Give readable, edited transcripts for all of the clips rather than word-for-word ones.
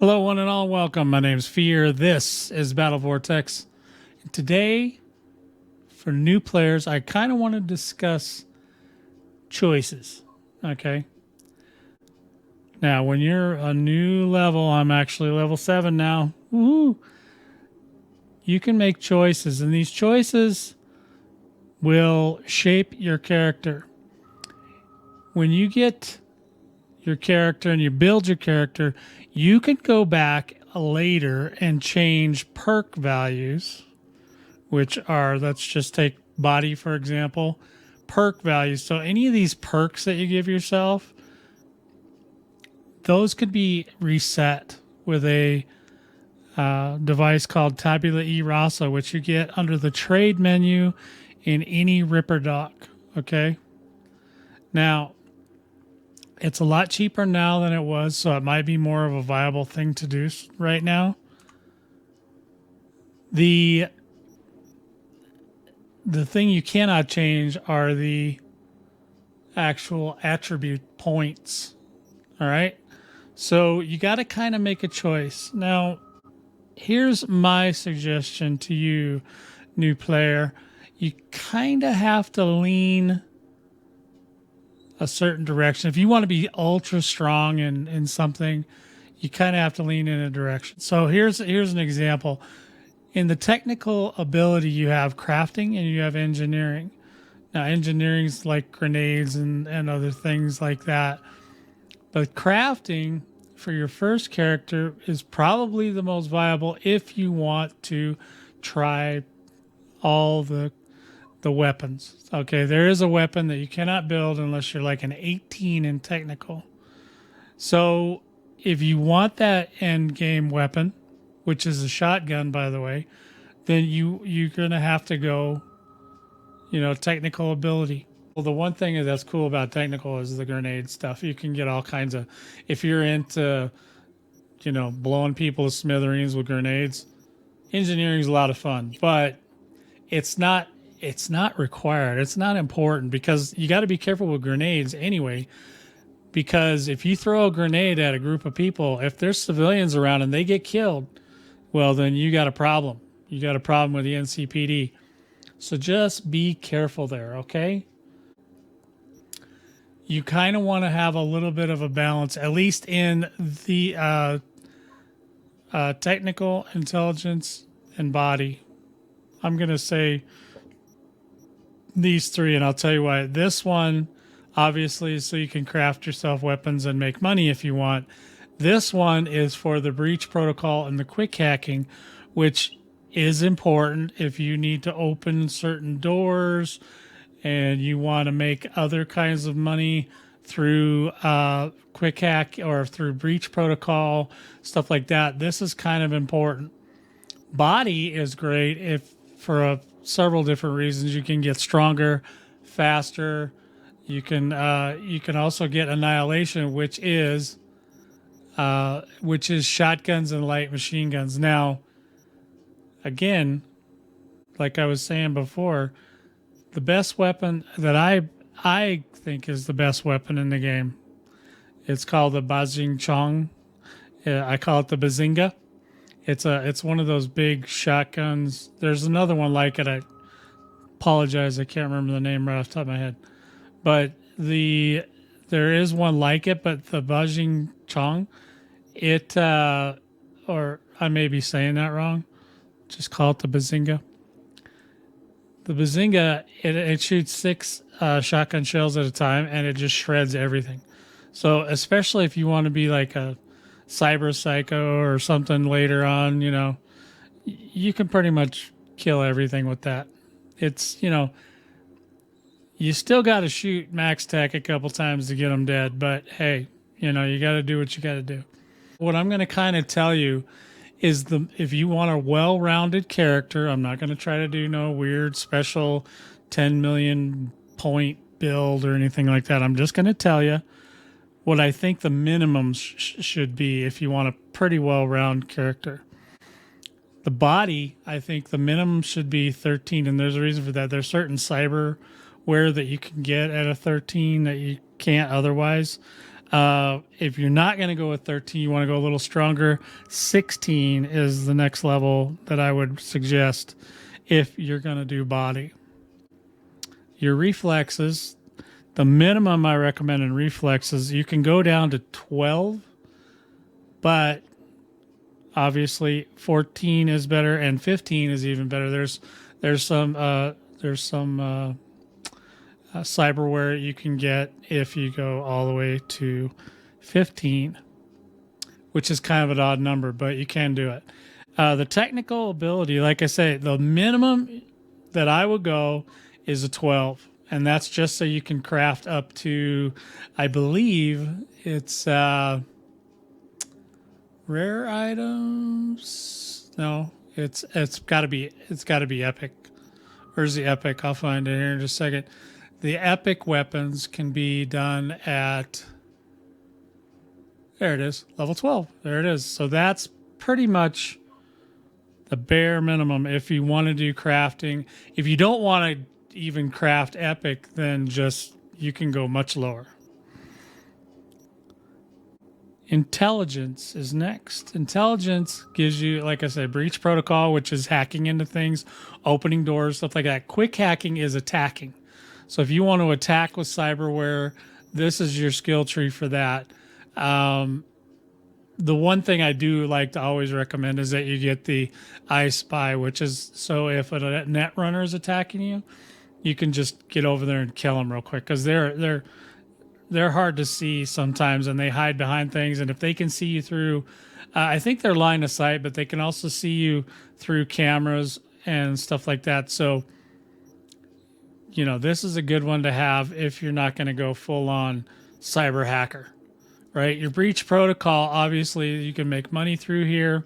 Hello, one and all. Welcome. My name's Fear. This is Battle Vortex. And today, for new players, I kind of want to discuss choices. Okay. Now, when you're a new level, I'm actually level 7 now. Woo! You can make choices, and these choices will shape your character. When you get your character and you build your character, you can go back later and change perk values, which are, let's just take body for example, perk values. So any of these perks that you give yourself, those could be reset with a device called Tabula e Raza, which you get under the trade menu in any Ripper dock. Okay. Now, it's a lot cheaper now than it was, so it might be more of a viable thing to do right now. The thing you cannot change are the actual attribute points. All right? So you got to kind of make a choice. Now, here's my suggestion to you, new player. You kind of have to lean a certain direction. If you want to be ultra strong in something, you kind of have to lean in a direction. So here's an example. In the technical ability, you have crafting and you have engineering. Now, engineering is like grenades and other things like that. But crafting for your first character is probably the most viable if you want to try all the weapons. Okay, there is a weapon that you cannot build unless you're like an 18 in technical. So if you want that end game weapon, which is a shotgun, by the way, then you're gonna have to go, technical ability. Well, the one thing that's cool about technical is the grenade stuff. You can get all kinds of, if you're into, blowing people to smithereens with grenades, engineering is a lot of fun, but it's not required. It's not important because you got to be careful with grenades anyway. Because if you throw a grenade at a group of people, if there's civilians around and they get killed, well, then you got a problem. You got a problem with the NCPD. So just be careful there, okay? You kind of want to have a little bit of a balance, at least in the technical, intelligence, and body. I'm going to say these three, and I'll tell you why. This one, obviously, is so you can craft yourself weapons and make money if you want. This one is for the breach protocol and the quick hacking, which is important if you need to open certain doors and you want to make other kinds of money through quick hack or through breach protocol, stuff like that. This is kind of important. Body is great if for several different reasons. You can get stronger, faster. You can also get annihilation, which is shotguns and light machine guns. Now, again, like I was saying before, the best weapon that I think is the best weapon in the game, it's called the Bajing Chong. I call it the Bazinga. It's one of those big shotguns. There's another one like it. I apologize, I can't remember the name right off the top of my head. But there is one like it, but the Bajing Chong, or I may be saying that wrong. Just call it the Bazinga. The Bazinga, it shoots 6 shotgun shells at a time, and it just shreds everything. So especially if you want to be like a cyber psycho or something later on, you can pretty much kill everything with that. It's, you still got to shoot max tech a couple times to get them dead, but hey, you got to do what you got to do. What I'm going to kind of tell you is if you want a well-rounded character, I'm not going to try to do no weird special 10 million point build or anything like that. I'm just going to tell you what I think the minimum should be if you want a pretty well-rounded character. The body, I think the minimum should be 13, and there's a reason for that. There's certain cyberware that you can get at a 13 that you can't otherwise. If you're not going to go with 13, you want to go a little stronger, 16 is the next level that I would suggest if you're going to do body. Your reflexes, the minimum I recommend in reflexes, you can go down to 12, but obviously 14 is better and 15 is even better. There's some cyberware you can get if you go all the way to 15, which is kind of an odd number, but you can do it. The technical ability, like I say, the minimum that I would go is a 12, and that's just so you can craft up to, I believe it's rare items. No, it's got to be epic. Where's the epic? I'll find it here in just a second. The epic weapons can be done at, there it is, level 12. There it is. So that's pretty much the bare minimum if you want to do crafting. If you don't want to even craft epic, then just, you can go much lower. Intelligence is next. Intelligence gives you, like I said, breach protocol, which is hacking into things, opening doors, stuff like that. Quick hacking is attacking. So if you want to attack with cyberware, this is your skill tree for that. The one thing I do like to always recommend is that you get the I Spy, which is so if a net runner is attacking you, you can just get over there and kill them real quick, because they're hard to see sometimes, and they hide behind things. And if they can see you through, I think they're line of sight, but they can also see you through cameras and stuff like that. So, you know, this is a good one to have if you're not going to go full on cyber hacker, right? Your breach protocol, obviously you can make money through here.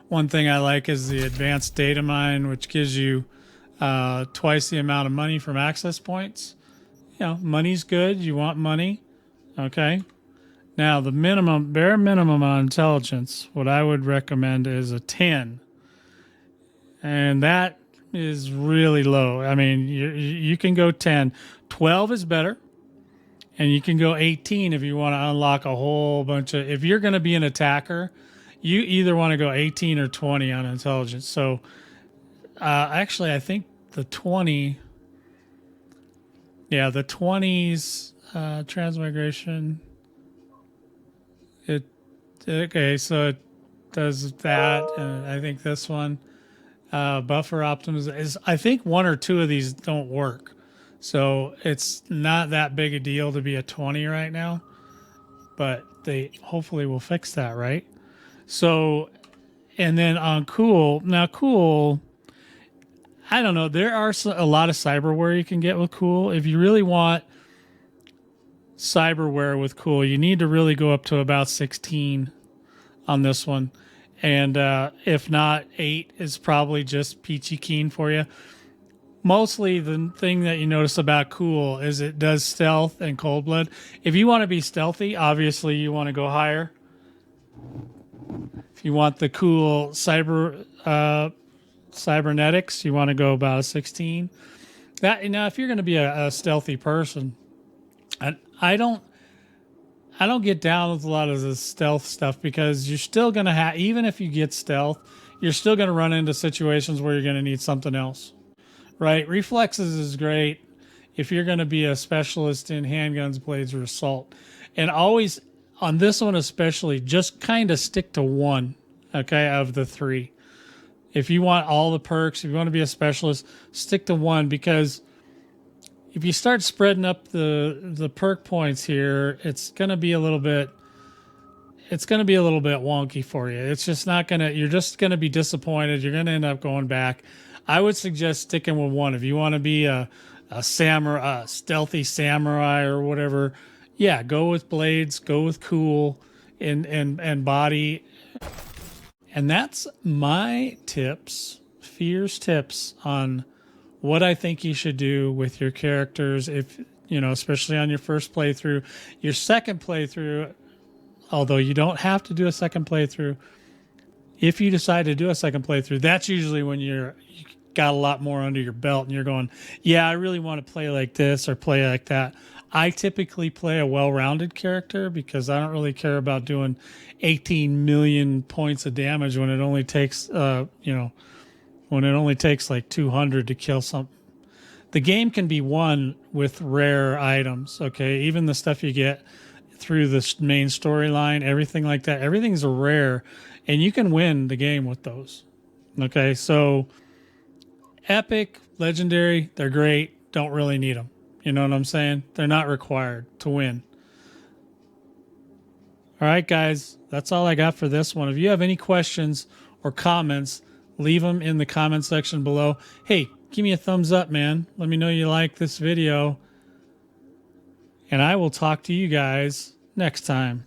One thing I like is the advanced data mine, which gives you twice the amount of money from access points. You know, money's good. You want money. Okay. Now the minimum, bare minimum on intelligence, what I would recommend is a 10. And that is really low. I mean, you can go 10. 12 is better. And you can go 18 if you want to unlock a whole bunch of, if you're going to be an attacker, you either want to go 18 or 20 on intelligence. So actually, I think the 20, yeah, the 20s transmigration, okay, so it does that. And I think this one, buffer optimization is, I think one or two of these don't work. So it's not that big a deal to be a 20 right now, but they hopefully will fix that, right? So, and then on cool, now cool, I don't know, there are a lot of cyberware you can get with cool. If you really want cyberware with cool, you need to really go up to about 16 on this one. And if not, 8 is probably just peachy keen for you. Mostly the thing that you notice about cool is it does stealth and cold blood. If you want to be stealthy, obviously you want to go higher. If you want the cool cybernetics, you want to go about a 16. That, now, if you're going to be a stealthy person, I don't get down with a lot of the stealth stuff, because you're still going to have, even if you get stealth, you're still going to run into situations where you're going to need something else, right? Reflexes is great if you're going to be a specialist in handguns, blades, or assault. And always, on this one especially, just kind of stick to one, okay, of the 3. If you want all the perks, if you want to be a specialist, stick to one, because if you start spreading up the perk points here, it's going to be a little bit wonky for you. It's just not going to, you're just going to be disappointed. You're going to end up going back. I would suggest sticking with one. If you want to be a samurai, a stealthy samurai or whatever, yeah, go with blades, go with cool and body. And that's my tips, Fear's tips on what I think you should do with your characters, if, you know, especially on your first playthrough. Your second playthrough, although you don't have to do a second playthrough, if you decide to do a second playthrough, that's usually when you got a lot more under your belt and you're going, yeah, I really want to play like this or play like that. I typically play a well-rounded character because I don't really care about doing 18 million points of damage when it only takes, when it only takes like 200 to kill something. The game can be won with rare items, okay? Even the stuff you get through the main storyline, everything like that, everything's rare, and you can win the game with those, okay? So epic, legendary, they're great, don't really need them. You know what I'm saying? They're not required to win. All right, guys, that's all I got for this one. If you have any questions or comments, leave them in the comment section below. Hey, give me a thumbs up, man. Let me know you like this video. And I will talk to you guys next time.